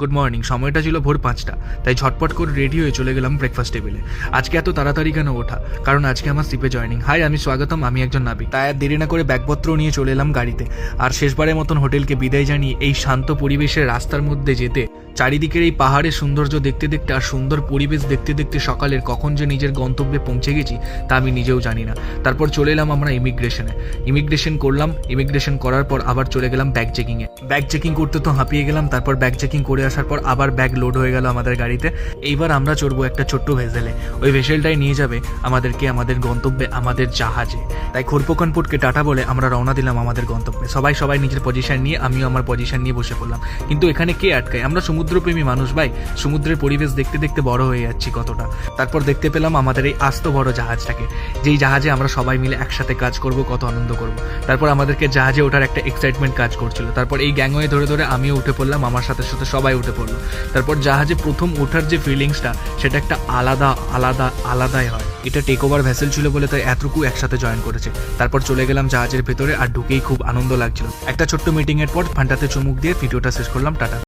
Good morning. সময়টা ছিল ভোর 5টা, তাই ঝটপট করে রেডি হয়ে চলে গেলাম ব্রেকফাস্ট টেবিলে। আজকে এত তাড়াতাড়ি কেন ওঠা? কারণ আজকে আমার সিপে জয়নিং। হাই, আমি স্বাগতম, আমি একজন নাবিক। তাই আর দেরি না করে ব্যাগপত্র নিয়ে চলে এলাম গাড়িতে। আর শেষবারের মতন হোটেলকে বিদায় জানিয়ে এই শান্ত পরিবেশের রাস্তার মধ্যে যেতে চারিদিকের এই পাহাড়ের সৌন্দর্য দেখতে দেখতে আর সুন্দর পরিবেশ দেখতে দেখতে সকালের কখন যে নিজের গন্তব্যে পৌঁছে গেছি তা আমি নিজেও জানি না। তারপর চলে এলাম আমরা ইমিগ্রেশন করলাম। ইমিগ্রেশন করার পর আবার চলে গেলাম ব্যাগ চেকিংয়ে। ব্যাগ চেকিং করতে তো হাঁপিয়ে গেলাম। তারপর ব্যাগ চেকিং করে আসার পর আবার ব্যাগ লোড হয়ে গেল আমাদের গাড়িতে। এইবার আমরা চড়বো একটা ছোট্ট ভেসেলে। ওই ভেসেলটাই নিয়ে যাবে আমাদেরকে আমাদের গন্তব্যে, আমাদের জাহাজে। তাই খোরপোকানপুটকে টাটা বলে আমরা রওনা দিলাম আমাদের গন্তব্যে। সবাই নিজের পজিশন নিয়ে, আমিও আমার পজিশন নিয়ে বসে পড়লাম। কিন্তু এখানে কে আটকায়? আমরা সমুদ্রপ্রেমী মানুষ ভাই। সমুদ্রের পরিবেশ দেখতে দেখতে বড় হয়ে যাচ্ছি কতটা। তারপর দেখতে পেলাম আমাদের এই আস্ত বড় জাহাজটাকে, যেই জাহাজে আমরা সবাই মিলে একসাথে কাজ করব, কত আনন্দ করব। তারপর আমাদেরকে জাহাজে ওঠার একটা এক্সাইটমেন্ট কাজ করছিল। তারপর এই গ্যাংওয়ে ধরে ধরে আমিও উঠে পড়লাম, আমার সাথে সাথে সবাই উঠে পড়লো। তারপর জাহাজে প্রথম ওঠার যে ফিলিংসটা, সেটা একটা আলাদাই হয়। এটা টেক ওভার ভেসেল ছিল বলে তাই এতটুকু একসাথে জয়েন করেছে। তারপর চলে গেলাম জাহাজের ভেতরে, আর ঢুকেই খুব আনন্দ লাগছিল। একটা ছোট্ট মিটিং এর পর ফান্টাতে চুমুক দিয়ে ভিডিওটা শেষ করলাম। টাটা।